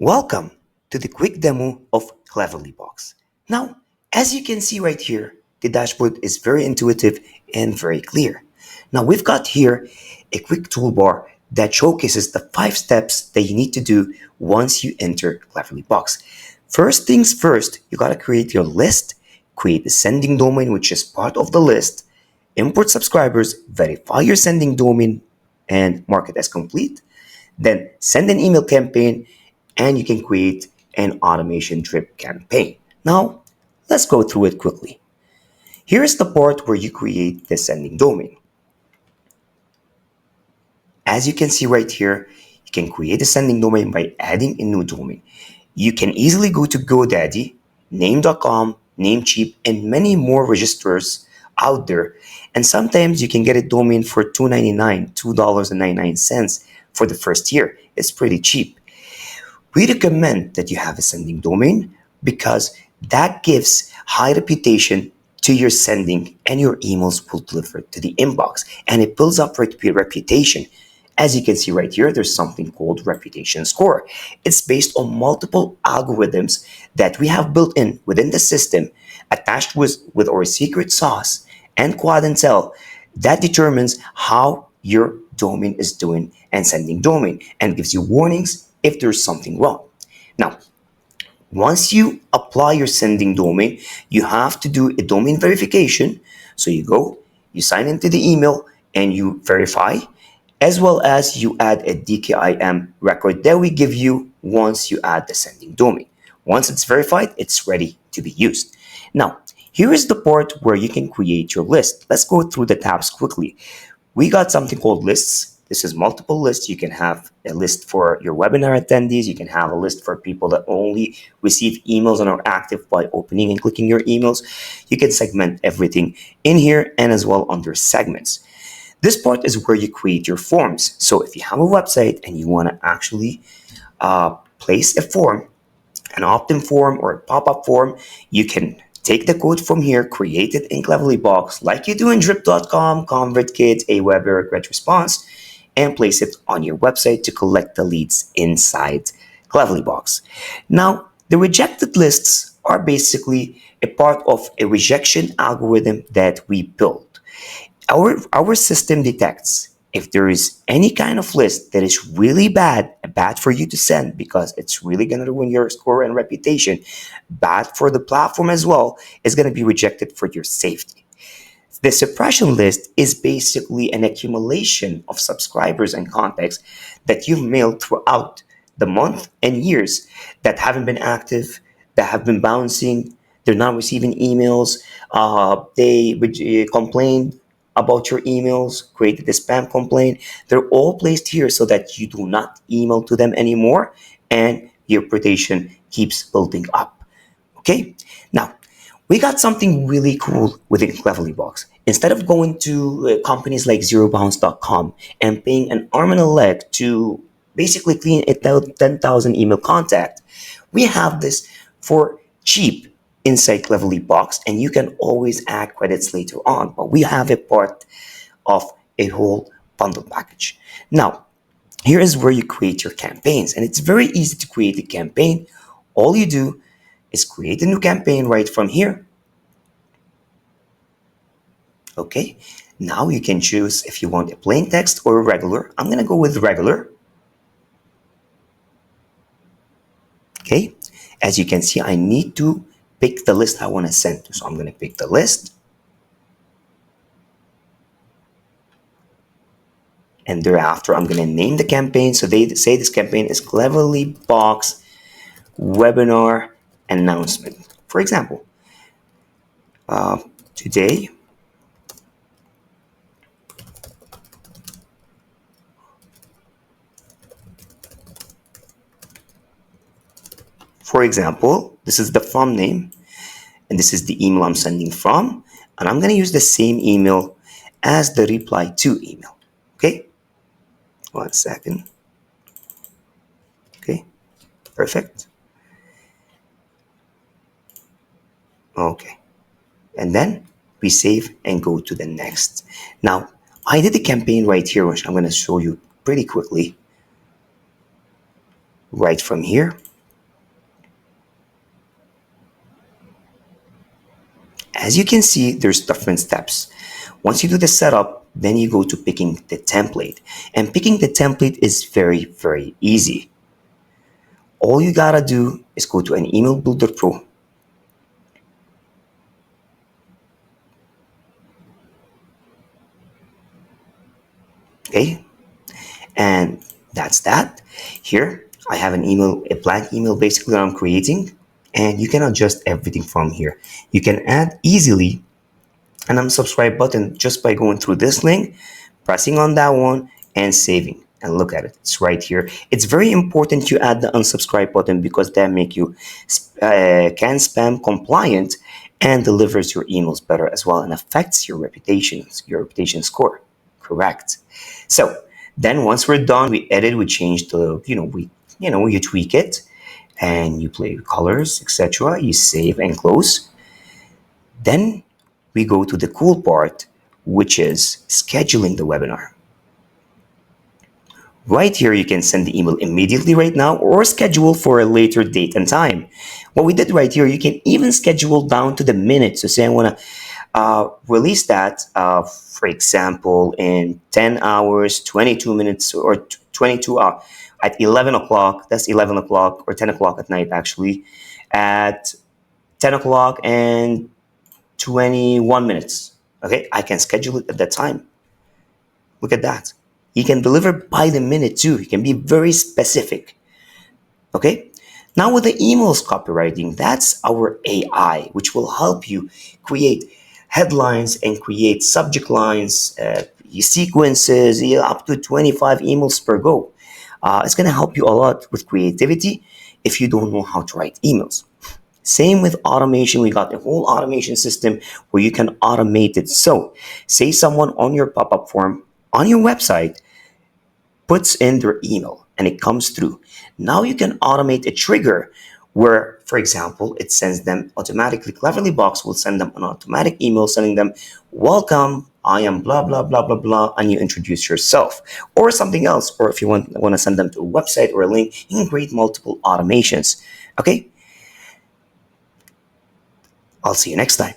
Welcome to the quick demo of CleverBox. Now, as you can see right here, the dashboard is very intuitive and very clear. Now, we've got here a quick toolbar that showcases the 5 steps that you need to do once you enter CleverBox. First things first, you got to create your list, create the sending domain, which is part of the list, import subscribers, verify your sending domain, and mark it as complete. Then send an email campaign and you can create an automation drip campaign. Now, let's go through it quickly. Here is the part where you create the sending domain. As you can see right here, you can create a sending domain by adding a new domain. You can easily go to GoDaddy, name.com, Namecheap, and many more registrars out there. And sometimes you can get a domain for $2.99, $2.99 for the first year. It's pretty cheap. We recommend that you have a sending domain because that gives high reputation to your sending and your emails will deliver to the inbox and it builds up reputation. As you can see right here, there's something called reputation score. It's based on multiple algorithms that we have built in within the system attached with our secret sauce and Quad and Cell that determines how your domain is doing and sending domain and gives you warnings if there's something wrong. Now, once you apply your sending domain, you have to do a domain verification. So you go, you sign into the email and you verify, as well as you add a DKIM record that we give you once you add the sending domain. Once it's verified, it's ready to be used. Now, here is the part where you can create your list. Let's go through the tabs quickly. We got something called lists. This is multiple lists. You can have a list for your webinar attendees. You can have a list for people that only receive emails and are active by opening and clicking your emails. You can segment everything in here and as well under segments. This part is where you create your forms. So if you have a website and you want to actually place a form, an opt-in form or a pop-up form, you can take the code from here, create it in CleverBox like you do in drip.com, ConvertKit, Aweber, GetResponse, and place it on your website to collect the leads inside CleverBox. Now, the rejected lists are basically a part of a rejection algorithm that we built. Our system detects if there is any kind of list that is really bad for you to send because it's really going to ruin your score and reputation, bad for the platform as well, is going to be rejected for your safety. The suppression list is basically an accumulation of subscribers and contacts that you've mailed throughout the month and years that haven't been active, that have been bouncing, they're not receiving emails, they complained about your emails, created a spam complaint. They're all placed here so that you do not email to them anymore and your reputation keeps building up. Okay? Now, we got something really cool within CleverBox. Instead of going to companies like zerobounce.com and paying an arm and a leg to basically clean a 10,000 email contact, we have this for cheap inside CleverBox, and you can always add credits later on, but we have a part of a whole bundle package. Now, here is where you create your campaigns, and it's very easy to create a campaign. All you do is create a new campaign right from here. Okay, now you can choose if you want a plain text or a regular. I'm going to go with regular. Okay, as you can see, I need to pick the list I want to send to. So I'm going to pick the list. And thereafter, I'm going to name the campaign. So they say this campaign is CleverBox Webinar Announcement. For example, today, for example, this is the from name, and this is the email I'm sending from, and I'm going to use the same email as the reply to email. Okay, 1 second. Okay, perfect. Okay, and then we save and go to the next. Now, I did the campaign right here, which I'm going to show you pretty quickly. Right from here, As you can see, there's different steps. Once you do the setup, then you go to picking the template. And picking the template is very, very easy. All you gotta do is go to an email builder pro. Okay, and that's that. Here, I have an email, a blank email basically that I'm creating, and you can adjust everything from here. You can add easily an unsubscribe button just by going through this link, pressing on that one, and saving. And look at it, it's right here. It's very important you add the unsubscribe button because that make you can spam compliant and delivers your emails better as well and affects your reputation score. Correct. So then once we're done, we edit, we change the, you tweak it and you play with colors, etc. You save and close. Then we go to the cool part, which is scheduling the webinar. Right here, you can send the email immediately right now or schedule for a later date and time. What we did right here, you can even schedule down to the minute. So say I want to release that, for example, in 10 hours, 22 minutes, or 22 hours at 11 o'clock. That's 11 o'clock or 10 o'clock at night, actually, at 10 o'clock and 21 minutes. Okay, I can schedule it at that time. Look at that. You can deliver by the minute too. You can be very specific. Okay, now with the emails copywriting, that's our AI, which will help you create headlines and create subject lines, sequences, up to 25 emails per go. It's going to help you a lot with creativity if you don't know how to write emails. Same with automation. We got the whole automation system where you can automate it. So say someone on your pop-up form on your website puts in their email and it comes through. Now you can automate a trigger where, for example, it sends them automatically. CleverBox will send them an automatic email saying them, welcome, I am blah, blah, blah, blah, blah, and you introduce yourself or something else. Or if you want to send them to a website or a link, you can create multiple automations. Okay? I'll see you next time.